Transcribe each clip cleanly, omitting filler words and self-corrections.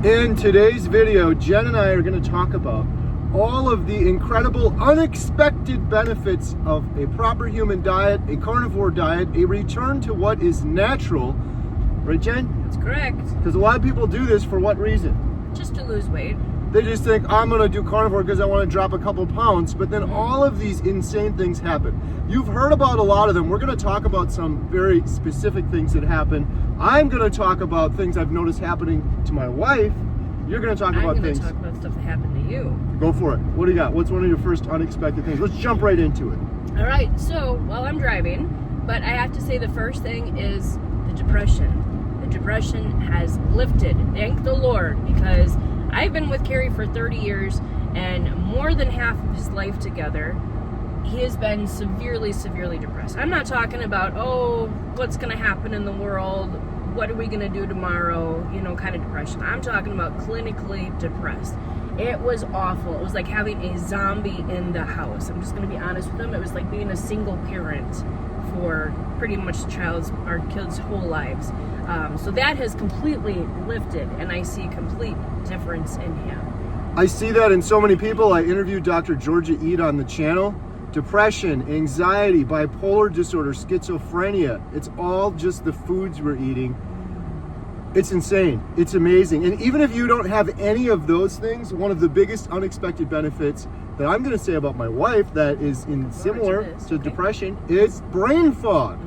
In today's video, Jen and I are going to talk about all of the incredible, unexpected benefits of a proper human diet, a carnivore diet, a return to what is natural. Right, Jen? That's correct. Because a lot of people do this for what reason? Just to lose weight. They just think, I'm going to do carnivore because I want to drop a couple pounds, but then all of these insane things happen. You've heard about a lot of them. We're going to talk about some very specific things that happen. I'm going to talk about things I've noticed happening to my wife. You're going to talk about things. I'm going to talk about stuff that happened to you. Go for it. What do you got? What's one of your first unexpected things? Let's jump right into it. All right. So, while I'm driving, but I have to say the first thing is the depression. The depression has lifted. Thank the Lord, because I've been with Kerry for 30 years, and more than half of his life together, he has been severely, severely depressed. I'm not talking about, oh, what's going to happen in the world, what are we going to do tomorrow, kind of depression. I'm talking about clinically depressed. It was awful. It was like having a zombie in the house. I'm just going to be honest with him. It was like being a single parent for pretty much our kids' whole lives. So that has completely lifted, and I see a complete difference in him. I see that in so many people. I interviewed Dr. Georgia Eid on the channel. Depression, anxiety, bipolar disorder, schizophrenia. It's all just the foods we're eating. It's insane. It's amazing. And even if you don't have any of those things, one of the biggest unexpected benefits that I'm going to say about my wife that is similar to depression is brain fog.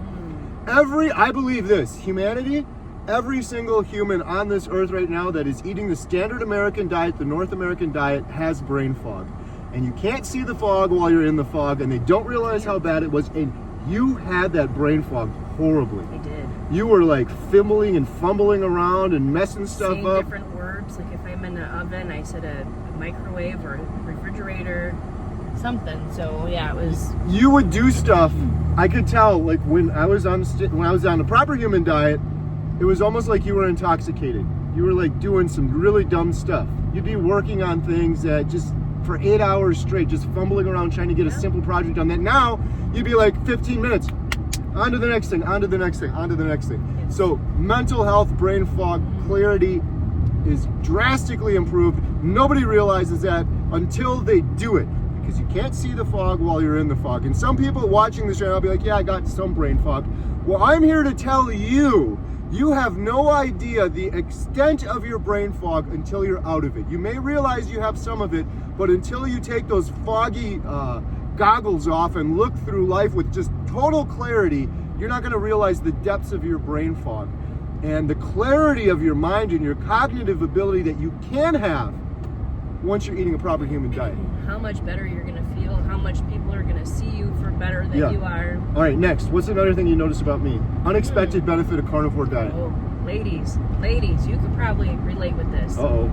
I believe this, humanity, every single human on this earth right now that is eating the standard American diet, the North American diet, has brain fog. And you can't see the fog while you're in the fog, and they don't realize how bad it was. And you had that brain fog horribly. I did. You were like fiddling and fumbling around and messing stuff Saying up. Different words, like if I'm in an oven, I said a microwave or a refrigerator, something. So yeah, it was. You would do stuff. I could tell, like when I was on the proper human diet, it was almost like you were intoxicated. You were like doing some really dumb stuff. You'd be working on things that just for 8 hours straight, just fumbling around trying to get a simple project done. That now you'd be like 15 minutes, on to the next thing, on to the next thing, on to the next thing. Yes. So mental health, brain fog, clarity is drastically improved. Nobody realizes that until they do it, because you can't see the fog while you're in the fog. And some people watching this channel will be like, yeah, I got some brain fog. Well, I'm here to tell you, you have no idea the extent of your brain fog until you're out of it. You may realize you have some of it, but until you take those foggy goggles off and look through life with just total clarity, you're not going to realize the depths of your brain fog and the clarity of your mind and your cognitive ability that you can have once you're eating a proper human diet. How much better you're going to feel, how much people are going to see you for better than you are. All right, next. What's another thing you notice about me? Unexpected benefit of carnivore diet. Oh, ladies, you could probably relate with this. Uh-oh.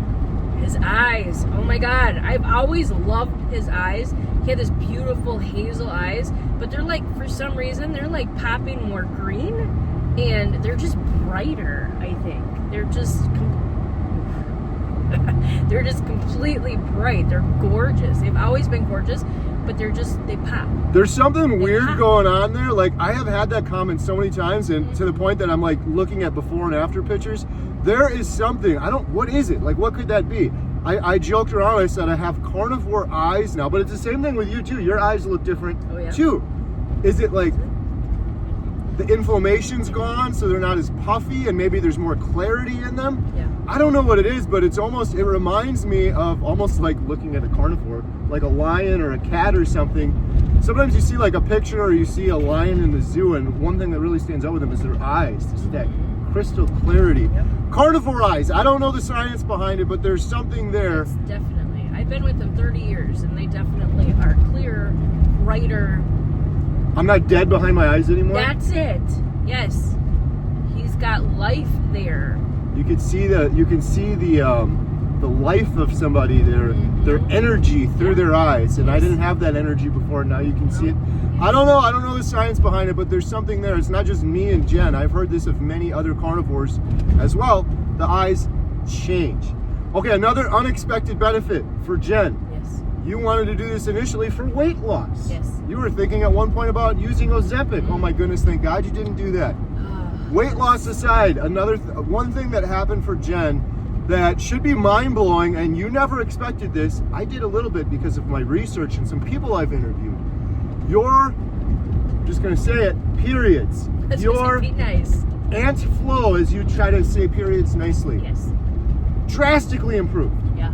His eyes. Oh my God. I've always loved his eyes. He had this beautiful hazel eyes, but they're like, for some reason, they're like popping more green, and they're just brighter, I think. They're just completely bright. They're gorgeous. They've always been gorgeous, but they pop. There's something weird going on there. Like, I have had that comment so many times, and to the point that I'm like looking at before and after pictures. There is something, what is it? Like, what could that be? I joked around, I said I have carnivore eyes now, but it's the same thing with you too. Your eyes look different too. Is it like the inflammation's gone, so they're not as puffy, and maybe there's more clarity in them? Yeah. I don't know what it is, but it reminds me of almost like looking at a carnivore, like a lion or a cat or something. Sometimes you see like a picture or you see a lion in the zoo, and one thing that really stands out with them is their eyes, just that crystal clarity. Yep. Carnivore eyes. I don't know the science behind it, but there's something there. It's definitely. I've been with them 30 years, and they definitely are clearer, brighter. I'm not dead behind my eyes anymore. That's it. Yes. He's got life there. You can see the life of somebody, their energy through their eyes, and I didn't have that energy before. Now you can see it. I don't know the science behind it, but there's something there. It's not just me and Jen. I've heard this of many other carnivores as well. The eyes change. Okay, another unexpected benefit for Jen. Yes. You wanted to do this initially for weight loss. Yes. You were thinking at one point about using Ozempic. Oh my goodness, thank God you didn't do that. Weight loss aside, one thing that happened for Jen that should be mind-blowing, and you never expected this. I did a little bit because of my research and some people I've interviewed. Your, just gonna say it, periods. Your Be nice. ant flow, as you try to say periods nicely, Yes. drastically improved. Yeah.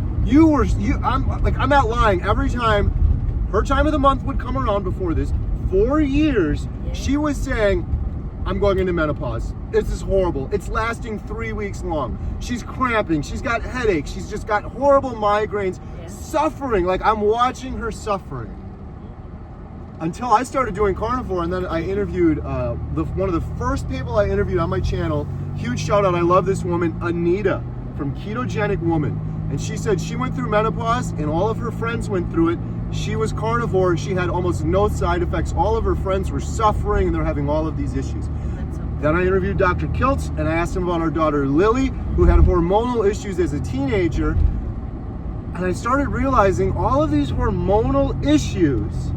I'm not lying. Every time her time of the month would come around before this, 4 years, Yeah. she was saying, I'm going into menopause. This is horrible. It's lasting 3 weeks long. She's cramping. She's got headaches. She's just got horrible migraines, Yeah. suffering. Like, I'm watching her suffering. Until I started doing carnivore, and then I interviewed one of the first people I interviewed on my channel. Huge shout out. I love this woman, Anita from Ketogenic Woman. And she said she went through menopause and all of her friends went through it. She was carnivore. She had almost no side effects. All of her friends were suffering and they're having all of these issues. That's so Then I interviewed Dr. Kiltz and I asked him about our daughter Lily, who had hormonal issues as a teenager. And I started realizing all of these hormonal issues,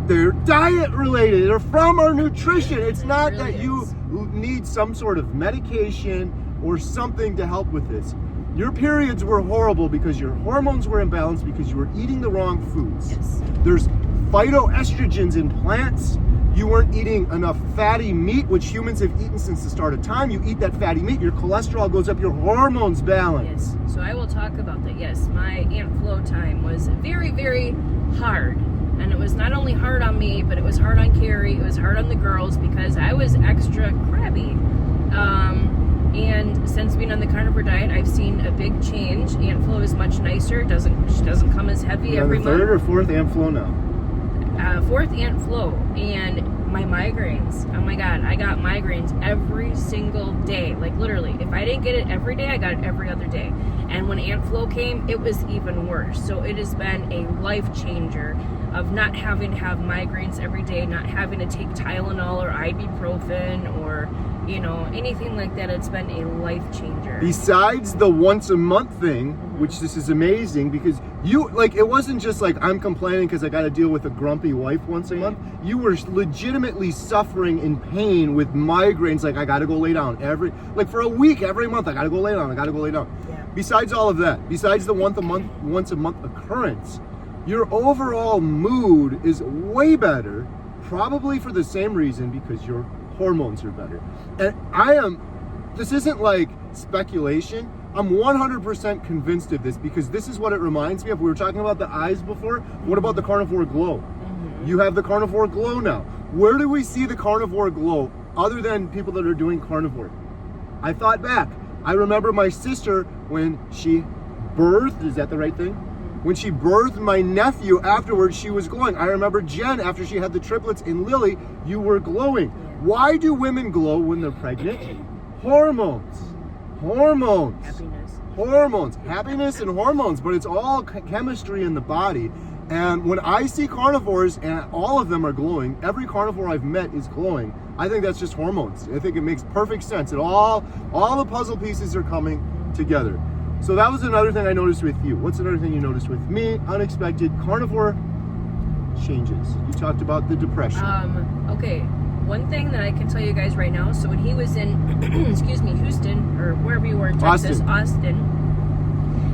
they're diet related. They're from our nutrition. It's not really that you is. need some sort of medication or something to help with this. Your periods were horrible because your hormones were imbalanced because you were eating the wrong foods. Yes. There's phytoestrogens in plants. You weren't eating enough fatty meat, which humans have eaten since the start of time. You eat that fatty meat, your cholesterol goes up, your hormones balance. Yes. So I will talk about that. Yes, my ant flow time was very, very hard. And it was not only hard on me, but it was hard on Kerry. It was hard on the girls because I was extra crabby. And since being on the carnivore diet, I've seen a big change. Ant flow is much nicer. She doesn't come as heavy You're every on the third month. or fourth ant flow now? Fourth ant flow, and my migraines. Oh my God, I got migraines every single day. Like literally, if I didn't get it every day, I got it every other day. And when ant flow came, it was even worse. So it has been a life changer of not having to have migraines every day, not having to take Tylenol or ibuprofen or anything like that. It's been a life changer. Besides the once a month thing, which this is amazing because it wasn't just like I'm complaining because I got to deal with a grumpy wife once a month. You were legitimately suffering in pain with migraines. Like I got to go lay down for a week, every month. I got to go lay down. Yeah. Besides all of that, besides the once a month occurrence, your overall mood is way better, probably for the same reason because your hormones are better. And this isn't like speculation. I'm 100% convinced of this because this is what it reminds me of. We were talking about the eyes before. What about the carnivore glow? Mm-hmm. You have the carnivore glow now. Where do we see the carnivore glow other than people that are doing carnivore? I thought back. I remember my sister when she birthed, is that the right thing? When she birthed my nephew afterwards, she was glowing. I remember Jen after she had the triplets, and Lily, you were glowing. Why do women glow when they're pregnant? Hormones. Happiness and hormones, but it's all chemistry in the body. And when I see carnivores and all of them are glowing, every carnivore I've met is glowing, I think that's just hormones. I think it makes perfect sense. And all the puzzle pieces are coming together. So that was another thing I noticed with you. What's another thing you noticed with me? Unexpected carnivore changes. You talked about the depression. Okay. One thing that I can tell you guys right now, so when he was in, Houston, or wherever you were in Texas, Austin,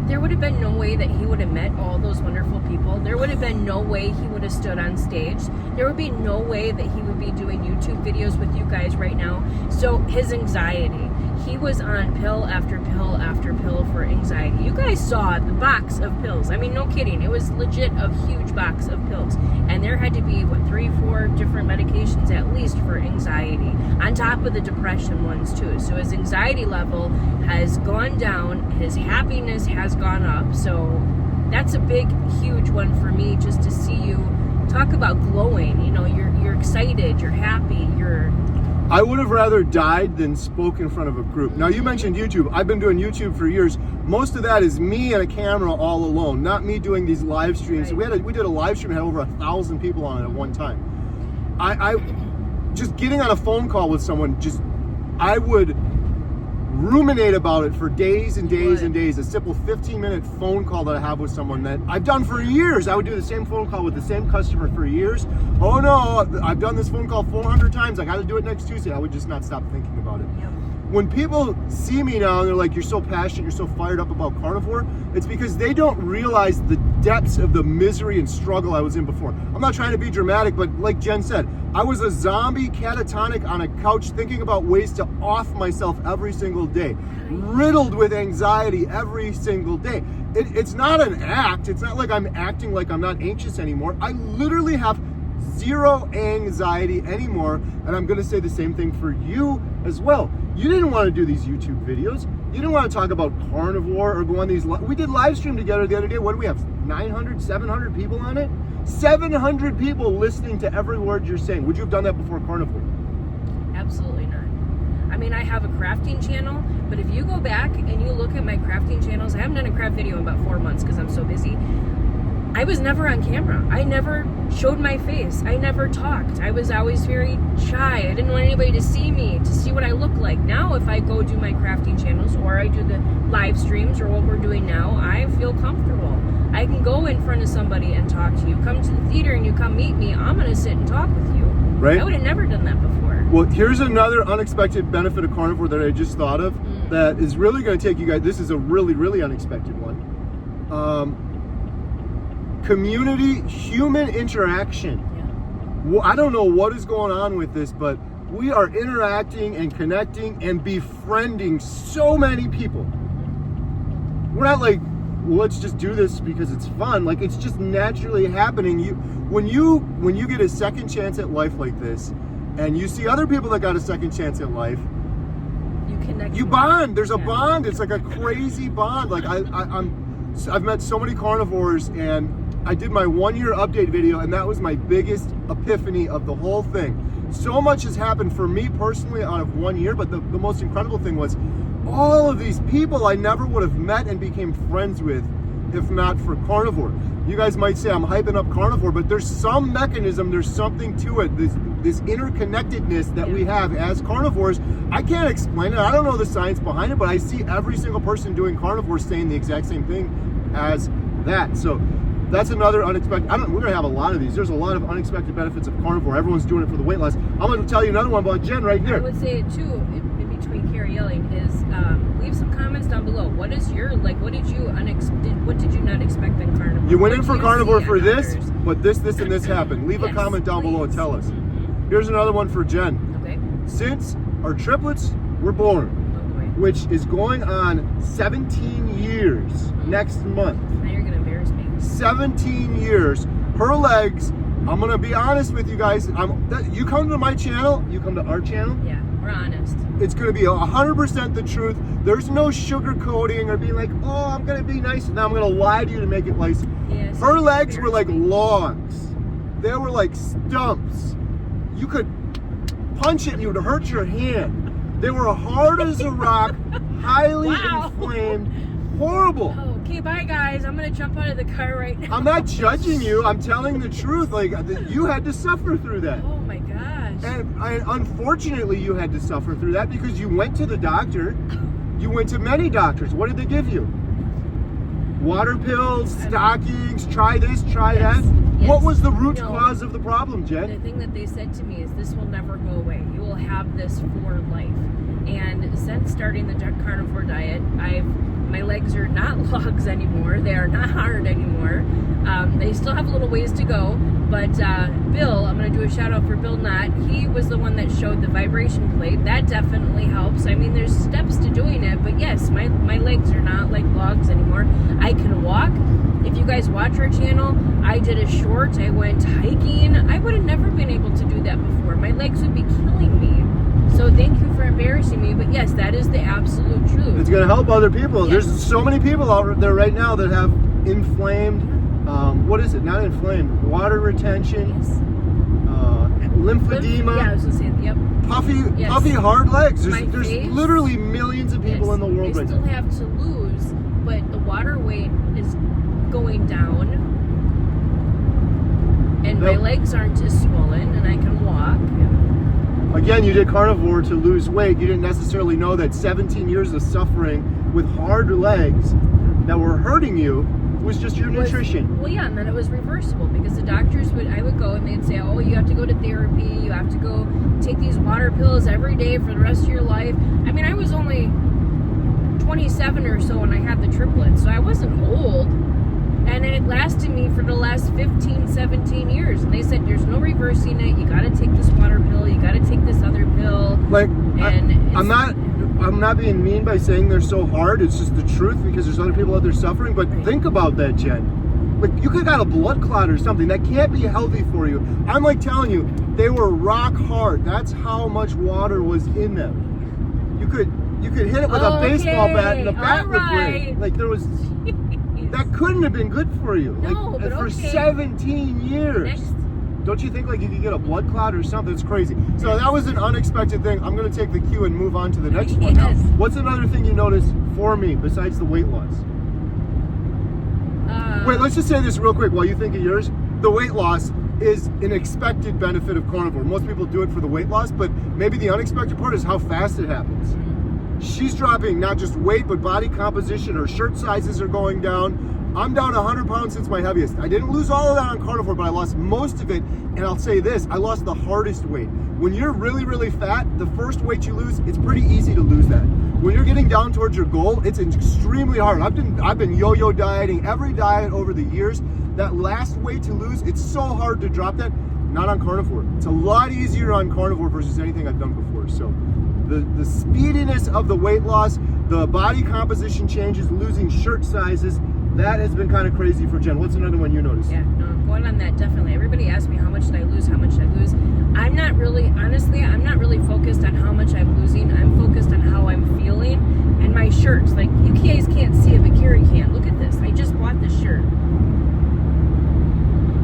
there would have been no way that he would have met all those wonderful people. There would have been no way he would have stood on stage. There would be no way that he would be doing YouTube videos with you guys right now. So his anxiety, he was on pill after pill after pill for anxiety. You guys saw the box of pills. I mean, no kidding. It was legit a huge box of pills. And there had to be, 3-4 different medications at least for anxiety, on top of the depression ones too. So his anxiety level has gone down. His happiness has gone up. So that's a big, huge one for me, just to see you talk about glowing. You're excited, you're happy, I would have rather died than spoke in front of a group. Now, you mentioned YouTube. I've been doing YouTube for years. Most of that is me and a camera all alone, not me doing these live streams. Right. We did a live stream that had over 1,000 people on it at one time. I just getting on a phone call with someone, I would ruminate about it for days and days and days. A simple 15-minute phone call that I have with someone that I've done for years. I would do the same phone call with the same customer for years. Oh no, I've done this phone call 400 times. I got to do it next Tuesday. I would just not stop thinking about it. Yep. when people see me now and they're like, you're so passionate, you're so fired up about carnivore, it's because they don't realize the depths of the misery and struggle I was in before. I'm not trying to be dramatic, but like Jen said, I was a zombie catatonic on a couch thinking about ways to off myself every single day, riddled with anxiety every single day. It's not an act. It's not like I'm acting like I'm not anxious anymore. I literally have zero anxiety anymore, and I'm going to say the same thing for you as well. You didn't want to do these YouTube videos. You didn't want to talk about carnivore or go on these. We did live stream together the other day. What do we have? 900, 700 people on it? 700 people listening to every word you're saying. Would you have done that before carnivore? Absolutely not. I mean, I have a crafting channel, but if you go back and you look at my crafting channels, I haven't done a craft video in about 4 months because I'm so busy. I was never on camera. I never showed my face. I never talked. I was always very shy. I didn't want anybody to see me, to see what I look like. Now, if I go do my crafting channels or I do the live streams or what we're doing now, I feel comfortable. I can go in front of somebody and talk to you. Come to the theater and you come meet me, I'm going to sit and talk with you. Right. I would have never done that before. Well, here's another unexpected benefit of carnivore that I just thought of that is really going to take you guys. This is a really, really unexpected one. Community, human interaction. Yeah. Well, I don't know what is going on with this, but we are interacting and connecting and befriending so many people. We're not like, well, let's just do this because it's fun. Like, it's just naturally happening. When you get a second chance at life like this, and you see other people that got a second chance at life, You connect. you bond. There's a bond. It's like a crazy bond. Like I've met so many carnivores, and I did my 1 year update video, and that was my biggest epiphany of the whole thing. So much has happened for me personally out of 1 year, but the most incredible thing was all of these people I never would have met and became friends with if not for carnivore. You guys might say I'm hyping up carnivore, but there's some mechanism, there's something to it, this interconnectedness that we have as carnivores. I can't explain it. I don't know the science behind it, but I see every single person doing carnivore saying the exact same thing as that. So that's another unexpected. We're gonna have a lot of these. There's a lot of unexpected benefits of carnivore. Everyone's doing it for the weight loss. I'm gonna tell you another one about Jen right here. I would say too, in between Kerry yelling, is leave some comments down below. What is your what did you not expect in carnivore? You went in What for do you carnivore see for in this, others? but this, and this happened. Leave a comment down below and tell us. Here's another one for Jen. Okay. Since our triplets were born, which is going on 17 years next month. Now you're gonna embarrass me. 17 years. Her legs, I'm gonna be honest with you guys. You come to my channel, you come to our channel. Yeah, we're honest. It's gonna be 100% the truth. There's no sugarcoating or being like, oh, I'm gonna be nice. Now I'm gonna lie to you to make it nice. Yes. Her legs were like logs. They were like stumps. You could punch it and it would hurt your hand. They were hard as a rock, highly inflamed, horrible. Oh, okay, bye guys. I'm gonna jump out of the car right now. I'm not judging you. I'm telling the truth. Like, you had to suffer through that. Oh my gosh. And unfortunately, you had to suffer through that because you went to the doctor. You went to many doctors. What did they give you? Water pills, stockings, try this, try that. Yes. What was the root cause of the problem, Jen? The thing that they said to me is this will never go away. You will have this for life. And since starting the carnivore diet, my legs are not logs anymore. They are not hard anymore. They still have a little ways to go. But Bill, I'm going to do a shout out for Bill Knott. He was the one that showed the vibration plate. That definitely helps. I mean, there's steps to doing it. But yes, my legs are not like logs anymore. I can walk. If you guys watch our channel, I did a short. I went hiking. I would have never been able to do that before. My legs would be killing me. So thank you for embarrassing me. But yes, that is the absolute truth. It's going to help other people. Yes. There's so many people out there right now that have inflamed, what is it? Not inflamed, water retention, lymphedema. Yeah, I was going to say, yep. Puffy hard legs. There's face, literally millions of people in the world I right still now. have to lose, but the water weight is going down. And my legs aren't as swollen, and I can walk. Again, you did carnivore to lose weight. You didn't necessarily know that 17 years of suffering with hard legs that were hurting you was just your nutrition. Well, yeah, and then it was reversible because the doctors I would go and they'd say, oh, you have to go to therapy, you have to go take these water pills every day for the rest of your life. I mean, I was only 27 or so when I had the triplets, so I wasn't old. And it lasted me for the last 15, 17 years. And they said, there's no reversing it. You got to take this water pill. You got to take this other pill. Like, and I'm not being mean by saying they're so hard. It's just the truth because there's other people out there suffering. But think about that, Jen. Like, you could have got a blood clot or something. That can't be healthy for you. I'm like telling you, they were rock hard. That's how much water was in them. You could hit it with a baseball bat and the bat would break. Like, there was... That couldn't have been good for you. No, like, but for okay. 17 years. Next. Don't you think like you could get a blood clot or something? It's crazy. So that was an unexpected thing. I'm going to take the cue and move on to the next one. Now, what's another thing you noticed for me besides the weight loss? Wait, let's just say this real quick while you think of yours. The weight loss is an expected benefit of carnivore. Most people do it for the weight loss, but maybe the unexpected part is how fast it happens. She's dropping not just weight, but body composition. Her shirt sizes are going down. I'm down 100 pounds since my heaviest. I didn't lose all of that on carnivore, but I lost most of it. And I'll say this, I lost the hardest weight. When you're really, really fat, the first weight you lose, it's pretty easy to lose that. When you're getting down towards your goal, it's extremely hard. I've been yo-yo dieting, every diet over the years. That last weight to lose, it's so hard to drop that. Not on carnivore. It's a lot easier on carnivore versus anything I've done before. So the speediness of the weight loss, the body composition changes, losing shirt sizes, that has been kind of crazy for Jen. What's another one you noticed? Yeah, no, I'm going on that definitely. Everybody asks me how much did I lose, I'm not really, honestly, I'm not really focused on how much I'm losing. I'm focused on how I'm feeling and my shirts. Like, you guys can't see it, but Kerry can. Look at this. I just bought this shirt.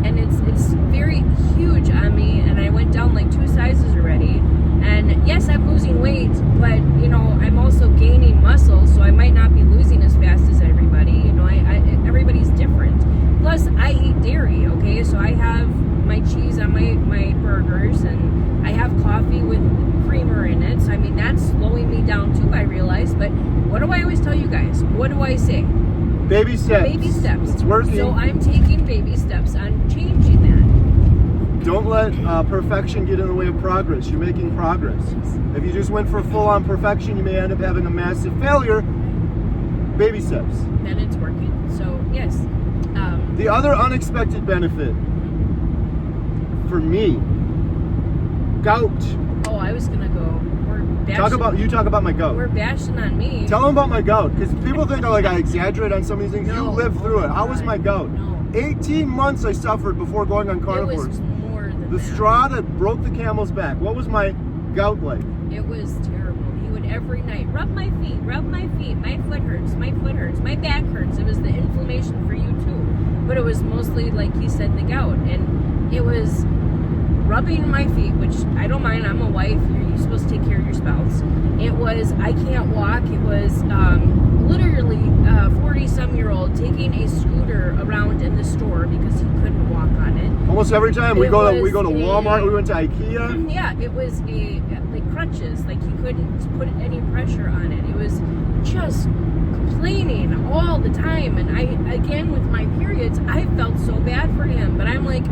And it's very huge on me, and I went down like 2 sizes already. And yes, I'm losing weight, but you know, I'm also gaining muscle, so I might not be losing as fast as everybody. You know, everybody's different. Plus, I eat dairy, okay? So I have my cheese on my burgers, and I have coffee with creamer in it. So I mean, that's slowing me down too, I realize. But what do I always tell you guys? What do I say? Baby steps. Baby steps. It's working. So I'm taking baby steps on changing that. Don't let perfection get in the way of progress. You're making progress. If you just went for full-on perfection, you may end up having a massive failure. Baby steps. Then it's working. So, yes. The other unexpected benefit for me, gout. Oh, I was going to go. Talk about my gout. We're bashing on me. Tell them about my gout, because people think I exaggerate on some of these things. No, you lived through it. How was my gout? No. 18 months I suffered before going on carnivores. It was more than the that. straw that broke the camel's back. What was my gout like? It was terrible. He would every night rub my feet, my foot hurts, my back hurts. It was the inflammation for you too. But it was mostly, like he said, the gout. And it was rubbing my feet, which I don't mind. I'm a wife. You're supposed to take care of your spouse. It was, I can't walk. It was literally 40-some-year-old taking a scooter around in the store because he couldn't walk on it. Almost every time we go to Walmart, we went to IKEA. Yeah, it was like crutches. Like, he couldn't put any pressure on it. It was just complaining all the time. And again, with my periods, I felt so bad for him. But I'm like,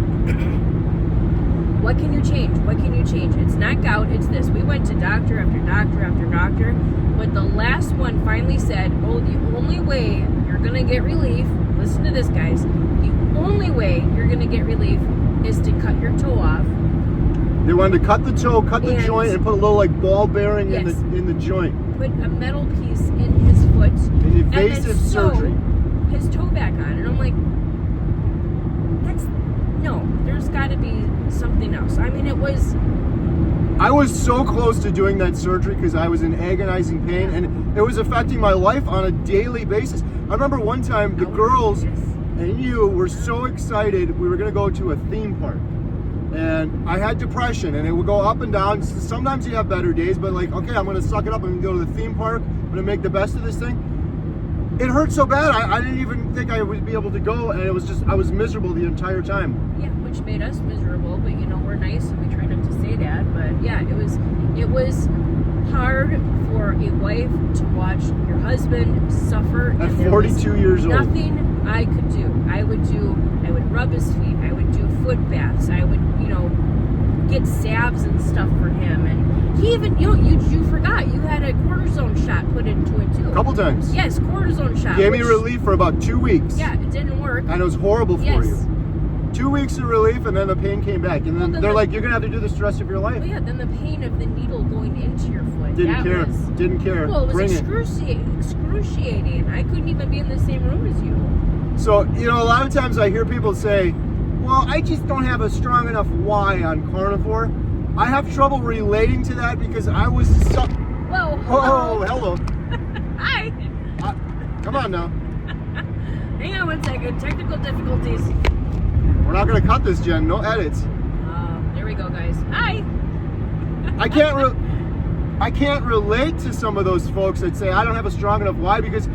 what can you change? What can you change? It's not gout, it's this. We went to doctor after doctor after doctor, but the last one finally said, oh, the only way you're going to get relief, listen to this, guys, the only way you're going to get relief is to cut your toe off. They wanted to cut the toe, cut the joint, and put a little like ball bearing in the joint. Put a metal piece in his foot. An invasive surgery. His toe back on. And I'm like, there's got to be something else. I mean, I was so close to doing that surgery because I was in agonizing pain, and it was affecting my life on a daily basis. I remember one time the girls and you were so excited we were going to go to a theme park. And I had depression, and it would go up and down. Sometimes you have better days, but like, okay, I'm going to suck it up. I'm going to go to the theme park. I'm going to make the best of this thing. It hurt so bad, I didn't even think I would be able to go, and it was just, I was miserable the entire time. Yeah, which made us miserable, but you know, we're nice, and we try not to say that, but yeah, it was hard for a wife to watch your husband suffer. At 42 years old. Nothing I would rub his feet. I would do foot baths. I would, get salves and stuff for him. And he even, you forgot, you had a cortisone shot put into it too. A couple times. Yes, cortisone shot. Gave me relief for about 2 weeks. Yeah, it didn't work. And it was horrible for Yes. you. 2 weeks of relief, and then the pain came back. And then they're like, you're going to have to do this the rest of your life. Well, yeah, then the pain of the needle going into your foot. Didn't care. Well, it was Bring excruciating. I couldn't even be in the same room as you. So, a lot of times I hear people say, well, I just don't have a strong enough why on carnivore. I have trouble relating to that because I was Whoa. Oh, hello. Hi. Come on now. Hang on 1 second. Technical difficulties. We're not going to cut this, Jen. No edits. There we go, guys. Hi. I can't relate to some of those folks that say I don't have a strong enough why because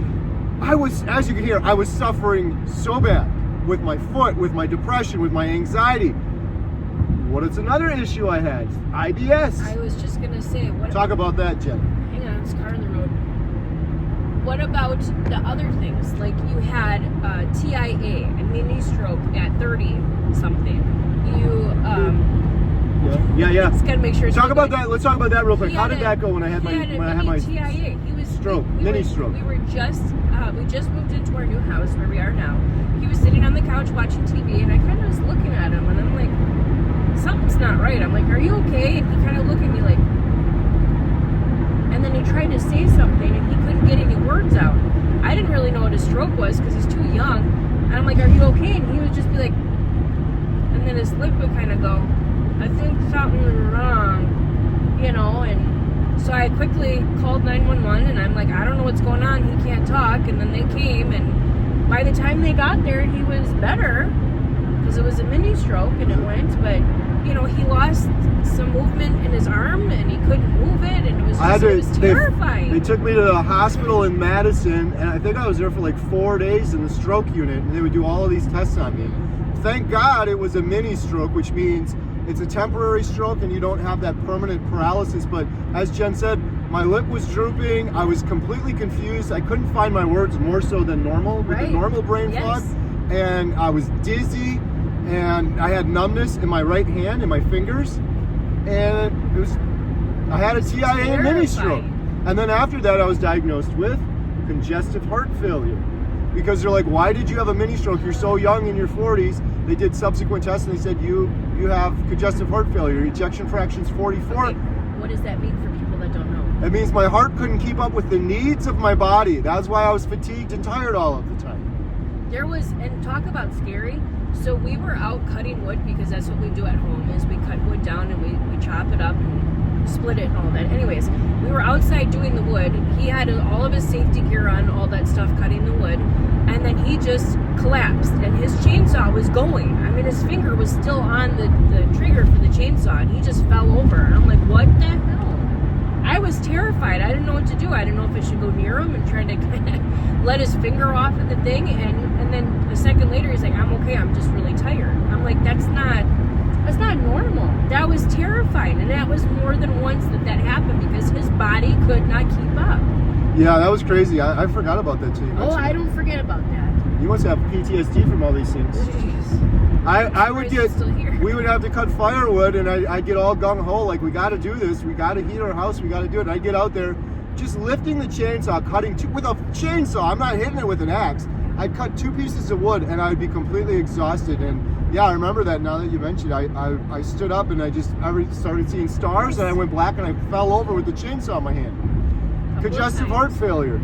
I was, as you can hear, I was suffering so bad with my foot, with my depression, with my anxiety. What is another issue I had? IBS. I was just gonna say. Talk about that, Jen. Hang on, it's a car on the road. What about the other things? Like you had TIA, a mini stroke at 30 something. Yeah. Just gotta make sure. Talk about that. Let's talk about that real quick. How did that go when I had my TIA? mini stroke? We just moved into our new house where we are now. He was sitting on the couch watching TV, and I kind of was looking at him, and I'm like, something's not right. I'm like, are you okay? And he kind of looked at me like, and then he tried to say something, and he couldn't get any words out. I didn't really know what a stroke was because he's too young. And I'm like, are you okay? And he would just be like, and then his lip would kind of go, I think something's wrong, and so I quickly called 911, and I'm like, I don't know what's going on. He can't talk. And then they came, and by the time they got there, he was better because it was a mini stroke and it went. But he lost some movement in his arm, and he couldn't move it, and it was terrifying. They took me to the hospital in Madison, and I think I was there for like 4 days in the stroke unit, and they would do all of these tests on me. Thank God it was a mini stroke, which means it's a temporary stroke and you don't have that permanent paralysis. But as Jen said, my lip was drooping. I was completely confused. I couldn't find my words more so than normal with the normal brain fog. And I was dizzy, and I had numbness in my right hand and my fingers. And I had a TIA mini stroke. And then after that, I was diagnosed with congestive heart failure. Because they're like, why did you have a mini stroke? You're so young, in your 40s. They did subsequent tests, and they said, you have congestive heart failure. Your ejection fraction's 44. Okay. What does that mean for people that don't know? It means my heart couldn't keep up with the needs of my body. That's why I was fatigued and tired all of the time. And talk about scary. So we were out cutting wood because that's what we do at home, is we cut wood down and we chop it up and split it and all that. Anyways, we were outside doing the wood. He had all of his safety gear on, all that stuff, cutting the wood. And then he just collapsed, and his chainsaw was going. I mean, his finger was still on the trigger for the chainsaw, and he just fell over. And I'm like, what the hell? I was terrified. I didn't know what to do. I didn't know if I should go near him and try to kind of let his finger off of the thing. And then a second later, he's like, I'm okay. I'm just really tired. I'm like, that's not normal. That was terrifying. And that was more than once that happened because his body could not keep up. Yeah, that was crazy. I forgot about that too. Oh, I don't forget about that. You must have PTSD from all these things. We would have to cut firewood, and I'd get all gung-ho, like, we got to do this, we got to heat our house, we got to do it. And I'd get out there, just lifting the chainsaw, with a chainsaw, I'm not hitting it with an axe. I'd cut 2 pieces of wood, and I would be completely exhausted. And yeah, I remember that now that you mentioned. I stood up, and I started seeing stars, and I went black, and I fell over with the chainsaw in my hand. Congestive heart failure.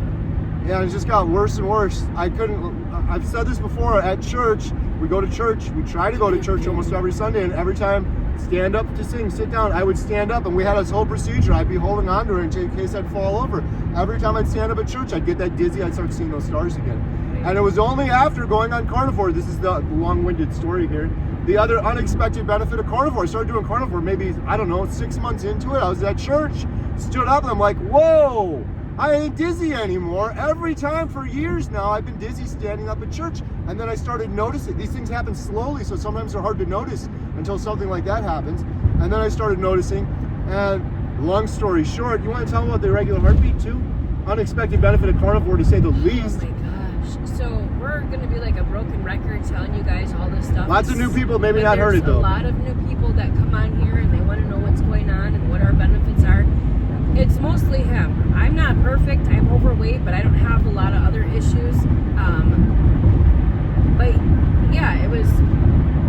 Yeah, it just got worse and worse. I've said this before at church. We go to church. We try to go to church almost every Sunday, and every time, stand up to sing, sit down, I would stand up, and we had this whole procedure. I'd be holding on to her in case I'd fall over. Every time I'd stand up at church, I'd get that dizzy. I'd start seeing those stars again. And it was only after going on carnivore, this is the long-winded story here, the other unexpected benefit of carnivore. I started doing carnivore maybe, 6 months into it. I was at church, stood up, and I'm like, whoa, I ain't dizzy anymore. Every time for years now, I've been dizzy standing up at church. And then I started noticing. These things happen slowly, so sometimes they're hard to notice until something like that happens. And then I started noticing, and long story short, you want to tell them about the irregular heartbeat too? Unexpected benefit of carnivore, to say the least. Oh my gosh. So we're going to be like a broken record telling you guys all this stuff. Lots of new people maybe not heard it, There's though. a lot of new people that come on here and they want to know what's going on and what our benefits are. It's mostly him. I'm not perfect. I'm overweight, but I don't have a lot of other issues. But yeah, it was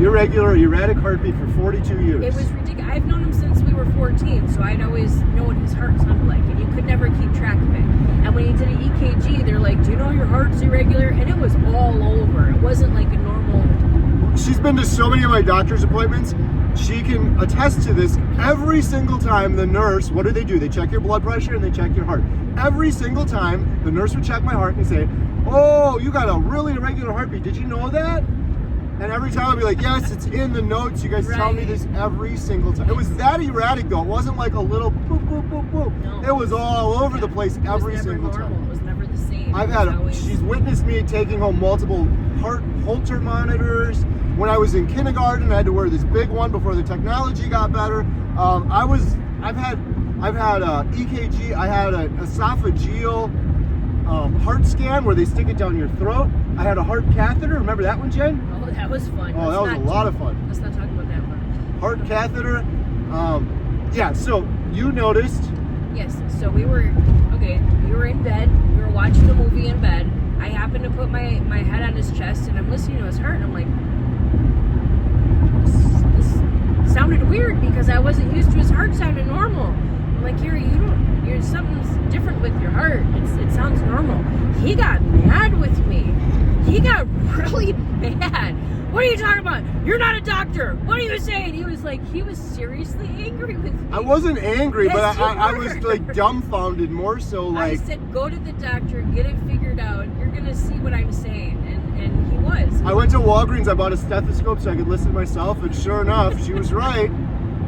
Irregular, erratic heartbeat for 42 years. It was ridiculous. I've known him since we were 14, so I'd always know what his heart sounded like, and you could never keep track of it. And when he did an EKG, they're like, do you know your heart's irregular? And it was all over. It wasn't like a normal... She's been to so many of my doctor's appointments. She can attest to this. Every single time the nurse, what do? They check your blood pressure and they check your heart. Every single time the nurse would check my heart and say, oh, you got a really irregular heartbeat. Did you know that? And every time I'd be like, yes, it's in the notes. You guys tell me this every single time. It was that erratic, though. It wasn't like a little boop, boop, boop, boop. No. It was all over the place every single time. It was never the same. She's witnessed me taking home multiple heart Holter monitors. When I was in kindergarten, I had to wear this big one before the technology got better. I've had EKG. I had an esophageal heart scan where they stick it down your throat. I had a heart catheter. Remember that one, Jen? Oh, that was fun. Oh, that was a lot of fun. Let's not talk about that one. Heart catheter. Yeah. So you noticed. Yes. So we were in bed. We were watching a movie in bed. I happened to put my head on his chest, and I'm listening to his heart, and I'm like, this sounded weird because I wasn't used to his heart sounding normal. I'm like, Kerry, something's different with your heart. It sounds normal. He got mad with me. He got really mad. What are you talking about? You're not a doctor. What are you saying? He was seriously angry with me. I wasn't angry, Yes, but I you was were. like dumbfounded, more so like. I said, go to the doctor, get it figured out. You're gonna see what I'm saying, and he was. I went to Walgreens. I bought a stethoscope so I could listen to myself, and sure enough, she was right.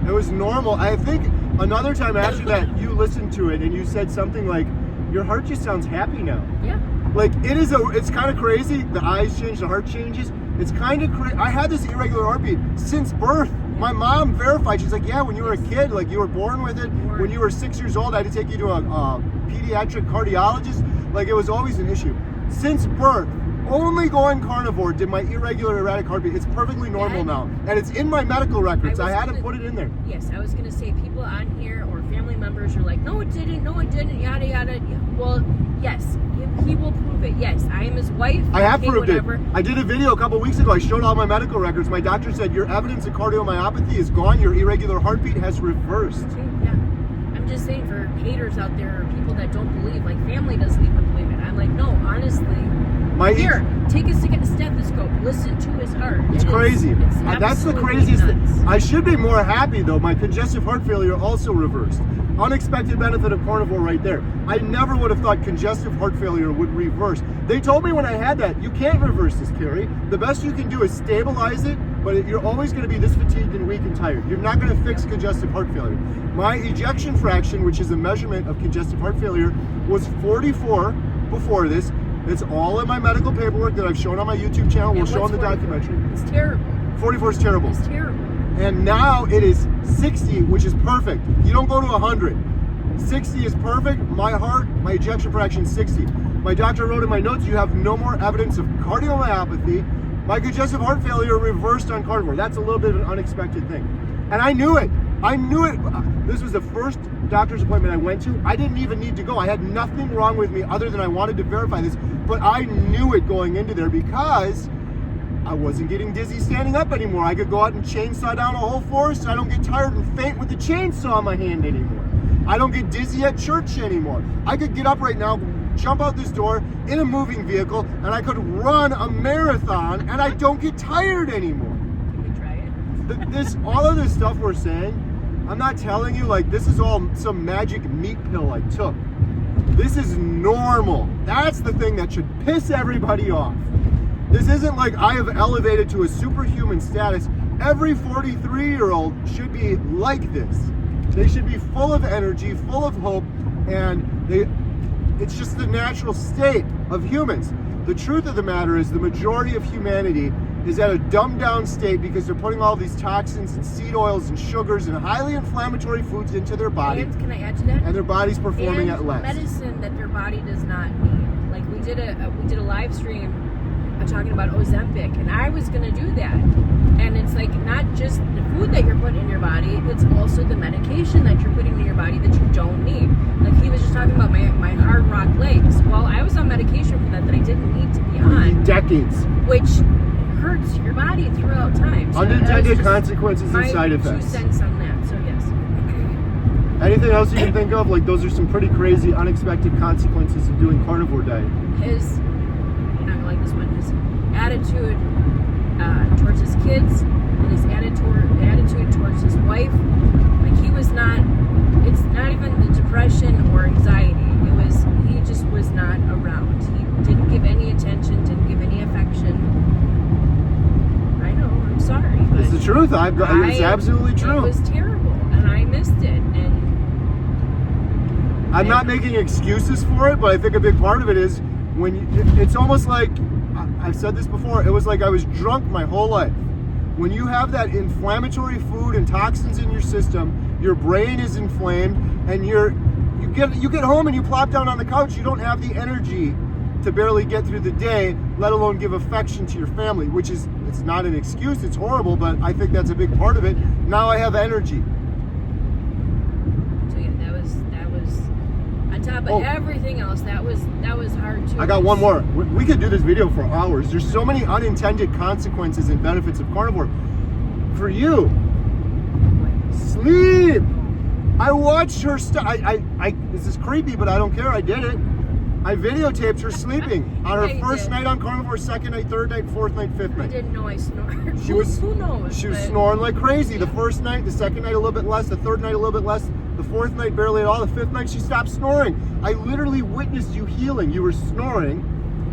It was normal. I think another time after that, you listened to it and you said something like, "Your heart just sounds happy now." Yeah. Like it's kind of crazy. The eyes change, the heart changes. It's kind of crazy. I had this irregular heartbeat since birth. My mom verified. She's like, yeah, when you were a kid, like you were born with it. When you were 6 years old, I had to take you to a pediatric cardiologist. Like it was always an issue. Since birth, only going carnivore did my irregular erratic heartbeat. It's perfectly normal now. And it's in my medical records. I had to put it in there. Yes, I was going to say people on here or family members are like, no, it didn't, yada, yada. Well, yes, he will prove it. Yes, I am his wife. I have proved whatever. it. I did a video a couple weeks ago. I showed all my medical records. My doctor said, your evidence of cardiomyopathy is gone. Your irregular heartbeat has reversed. Yeah. I'm just saying for haters out there or people that don't believe, like family doesn't even believe it. I'm like, no, honestly. Take a stethoscope. Listen to his heart. It's crazy. That's the craziest thing. I should be more happy though. My congestive heart failure also reversed. Unexpected benefit of carnivore right there. I never would have thought congestive heart failure would reverse. They told me when I had that, you can't reverse this, Kerry. The best you can do is stabilize it, but you're always going to be this fatigued and weak and tired. You're not going to fix congestive heart failure. My ejection fraction, which is a measurement of congestive heart failure, was 44 before this. It's all in my medical paperwork that I've shown on my YouTube channel. We'll show on the documentary. It's terrible. 44 is terrible. It's terrible. And now it is 60, which is perfect. You don't go to 100. 60 is perfect. My heart, my ejection fraction, 60. My doctor wrote in my notes, you have no more evidence of cardiomyopathy. My congestive heart failure reversed on carnivore. That's a little bit of an unexpected thing. And I knew it. This was the first doctor's appointment I went to. I didn't even need to go. I had nothing wrong with me other than I wanted to verify this. But I knew it going into there because I wasn't getting dizzy standing up anymore. I could go out and chainsaw down a whole forest. So I don't get tired and faint with the chainsaw in my hand anymore. I don't get dizzy at church anymore. I could get up right now, jump out this door in a moving vehicle, and I could run a marathon, and I don't get tired anymore. Can we try it? All of this stuff we're saying, I'm not telling you like this is all some magic meat pill I took. This is normal. That's the thing that should piss everybody off. This isn't like I have elevated to a superhuman status. Every 43-year-old should be like this. They should be full of energy, full of hope, and it's just the natural state of humans. The truth of the matter is the majority of humanity is at a dumbed down state because they're putting all these toxins and seed oils and sugars and highly inflammatory foods into their body. And can I add to that? And their body's performing at less. Medicine that their body does not need. Like we did a live stream talking about Ozempic, and I was going to do that. And it's like not just the food that you're putting in your body, it's also the medication that you're putting in your body that you don't need. Like he was just talking about my hard rock legs. Well, I was on medication for that I didn't need to be on. Decades. Which hurts your body throughout time. So Unintended consequences and side my effects. 2 cents on that, so yes. Anything else you can think of? Like those are some pretty crazy, unexpected consequences of doing carnivore diet. His, and I like this one, his attitude towards his kids and his attitude towards his wife. Like he was not, it's not even the depression or anxiety. He just was not around. He didn't give any attention, didn't give any affection. I know, I'm sorry. It's the truth. It's absolutely true. It was terrible, and I missed it. And I'm not making excuses for it, but I think a big part of it is it's almost like, I've said this before, it was like I was drunk my whole life. When you have that inflammatory food and toxins in your system, your brain is inflamed, and you get home and you plop down on the couch, you don't have the energy to barely get through the day, let alone give affection to your family, which is, it's not an excuse, it's horrible, but I think that's a big part of it. Now I have energy. So yeah, that was on top of everything else, that was hard too. I got one more. We could do this video for hours. There's so many unintended consequences and benefits of carnivore. For you, sleep. I watched her this is creepy, but I don't care. I did it. I videotaped her sleeping on her first night on carnivore, second night, third night, fourth night, fifth night. I didn't know I snored. Who knows? She was snoring like crazy. The first night, the second night a little bit less, the third night a little bit less, the fourth night barely at all, the fifth night she stopped snoring. I literally witnessed you healing. You were snoring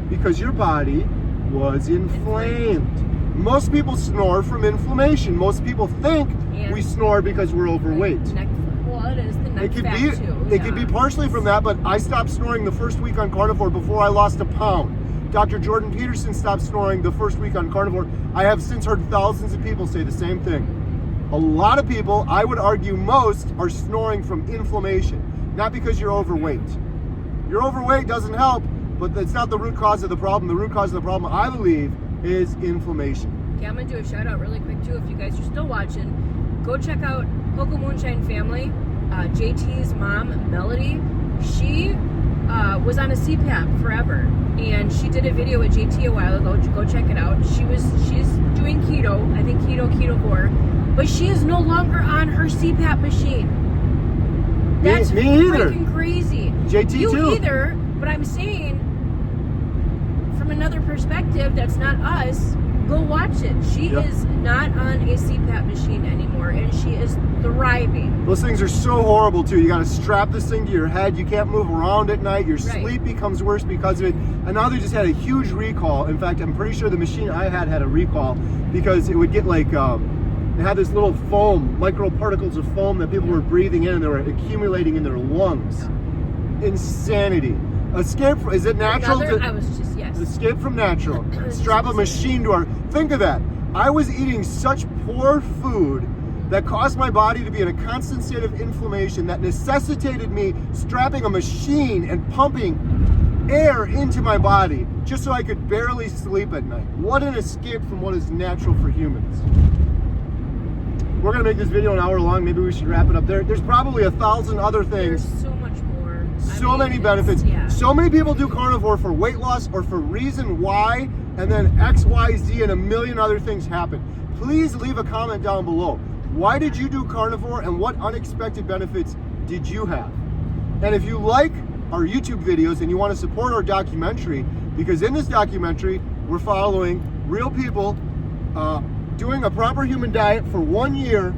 because your body was inflamed. Most people snore from inflammation. Most people think we snore because we're overweight. Well, it is the neck fat too. It could be partially from that, but I stopped snoring the first week on carnivore before I lost a pound. Dr. Jordan Peterson stopped snoring the first week on carnivore. I have since heard thousands of people say the same thing. A lot of people, I would argue most, are snoring from inflammation, not because you're overweight. Your overweight doesn't help, but that's not the root cause of the problem. The root cause of the problem, I believe, is inflammation. Okay, I'm going to do a shout out really quick too. If you guys are still watching, go check out Cocoa Moonshine Family. JT's mom, Melody, she was on a CPAP forever, and she did a video with JT a while ago. Go check it out. She's doing keto, I think keto-4, but she is no longer on her CPAP machine. That's me either. Freaking crazy. JT you too. Either, but I'm saying from another perspective, that's not us. Go watch it. She is not on a CPAP machine anymore, and she is thriving. Those things are so horrible too. You got to strap this thing to your head. You can't move around at night. Your sleep becomes worse because of it. And now they just had a huge recall. In fact, I'm pretty sure the machine I had a recall because it would get like, it had this little foam, microparticles of foam that people were breathing in, and they were accumulating in their lungs. Insanity. Escape from, is it natural? Escape from natural. Strap a machine to our, think of that. I was eating such poor food that caused my body to be in a constant state of inflammation that necessitated me strapping a machine and pumping air into my body just so I could barely sleep at night. What an escape from what is natural for humans. We're gonna make this video an hour long. Maybe we should wrap it up there. There's probably 1,000 other things. There's so much more. So many benefits. So many people do carnivore for weight loss or for reason Y, and then X, Y, Z, and a million other things happen. Please leave a comment down below. Why did you do carnivore, and what unexpected benefits did you have? And if you like our YouTube videos and you want to support our documentary, because in this documentary, we're following real people doing a proper human diet for 1 year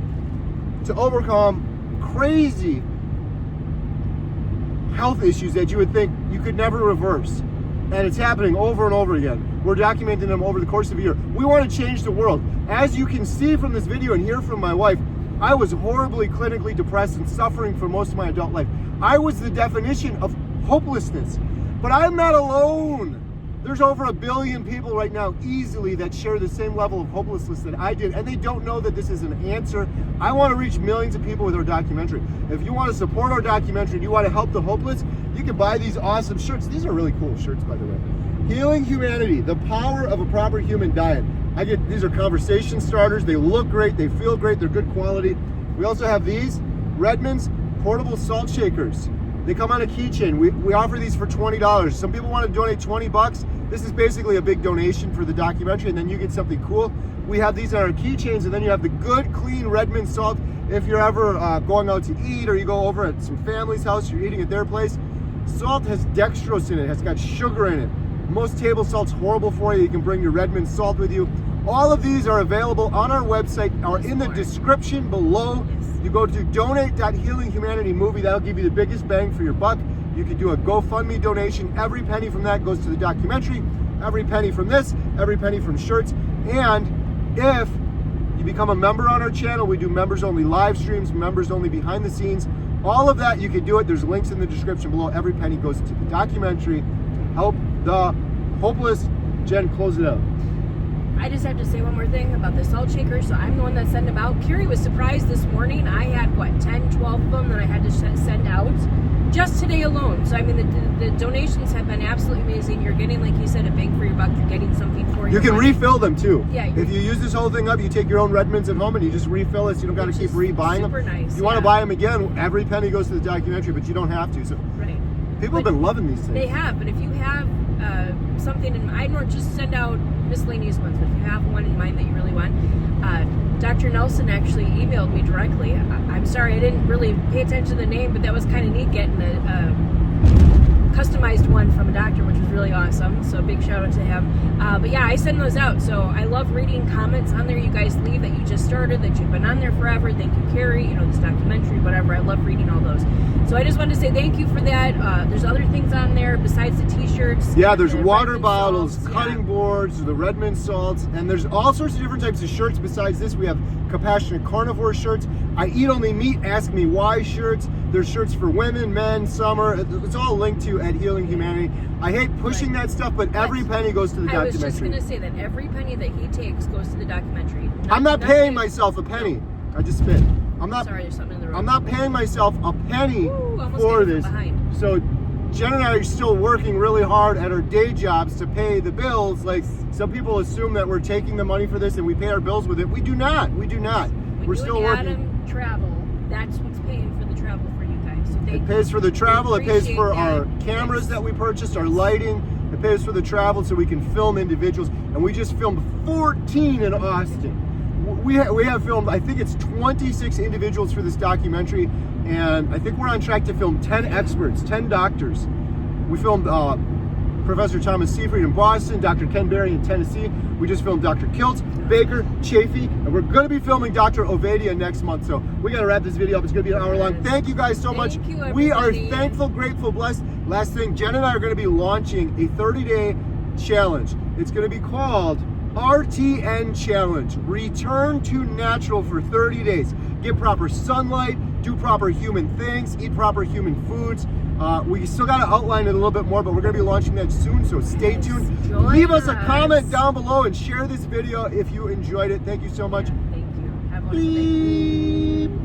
to overcome crazy health issues that you would think you could never reverse. And it's happening over and over again. We're documenting them over the course of a year. We want to change the world. As you can see from this video and hear from my wife, I was horribly clinically depressed and suffering for most of my adult life. I was the definition of hopelessness. But I'm not alone. There's over 1 billion people right now easily that share the same level of hopelessness that I did, and they don't know that this is an answer. I want to reach millions of people with our documentary. If you want to support our documentary and you want to help the hopeless, You can buy these awesome shirts. These are really cool shirts, by the way. Healing Humanity, the power of a proper human diet. These are conversation starters. They look great. They feel great. They're good quality. We also have these Redmond's portable salt shakers. They come on a keychain. We offer these for $20. Some people want to donate 20 bucks. This is basically a big donation for the documentary, and then you get something cool. We have these on our keychains, and then you have the good, clean Redmond salt. If you're ever going out to eat, or you go over at some family's house, you're eating at their place. Salt has dextrose in it. It's got sugar in it. Most table salt's horrible for you. You can bring your Redmond salt with you. All of these are available on our website or in the description below. You go to donate.healinghumanity.movie. That'll give you the biggest bang for your buck. You can do a GoFundMe donation. Every penny from that goes to the documentary. Every penny from this, every penny from shirts. And if you become a member on our channel, we do members only live streams, members only behind the scenes. All of that, you can do it. There's links in the description below. Every penny goes to the documentary to help the hopeless. Jen, close it out. I just have to say one more thing about the salt shakers. So I'm the one that sent them out. Kerry was surprised this morning. I had, 10, 12 of them that I had to send out just today alone. So, I mean, the donations have been absolutely amazing. You're getting, like you said, a bang for your buck. You're getting something for your You can money. refill them, too. Yeah. If you use this whole thing up, you take your own Redmonds at home and you just refill it, so you don't got to keep rebuying them. Super nice. If you want to buy them again, every penny goes to the documentary, but you don't have to. So Right. people have been loving these things. They have, but if you have something in mind, or just send out miscellaneous ones, but if you have one in mind that you really want, Dr. Nelson actually emailed me directly. I'm sorry, I didn't really pay attention to the name, but that was kind of neat getting a customized one from a doctor, which was really awesome. So big shout out to him. But yeah, I send those out. So I love reading comments on there you guys leave that you just started, that you've been on there forever. Thank you, Kerry, this documentary, whatever. I love reading all those. So I just wanted to say thank you for that. There's other things on there besides the t-shirts. Yeah, there's the water Redmond bottles, salts, cutting boards, the Redmond salts, and there's all sorts of different types of shirts. Besides this, we have compassionate carnivore shirts. I eat only meat, ask me why shirts. There's shirts for women, men, summer. It's all linked to at Healing Humanity. I hate pushing that stuff, but every penny goes to the I was documentary. just going to say that every penny that he takes goes to the documentary. I'm not paying myself a penny. I just spit. Sorry, there's something in the room. I'm not paying myself a penny Almost for came from this. behind. So Jen and I are still working really hard at our day jobs to pay the bills. Like, some people assume that we're taking the money for this and we pay our bills with it. We do not. We do not. We're still working. Adam travel. That's what's paying for the travel for you guys. So It pays for the travel. It pays appreciate for that. our cameras that we purchased, our lighting. It pays for the travel so we can film individuals. And we just filmed 14 in Austin. We have filmed, I think it's 26 individuals for this documentary, and I think we're on track to film 10 experts, 10 doctors. We filmed Professor Thomas Seyfried in Boston, Dr. Ken Berry in Tennessee. We just filmed Dr. Kiltz, Baker, Chafee, and we're going to be filming Dr. Ovadia next month. So we got to wrap this video up. It's going to be an hour long. Thank you guys so much. You, we are everybody. thankful, grateful, blessed. Last thing, Jen and I are going to be launching a 30-day challenge. It's going to be called RTN Challenge. Return to natural for 30 days. Get proper sunlight, do proper human things, eat proper human foods. We still got to outline it a little bit more, but we're going to be launching that soon, so stay tuned. Join Leave us a us. comment down below and share this video if you enjoyed it. Thank you so much. Thank you. Have a wonderful day. Beep.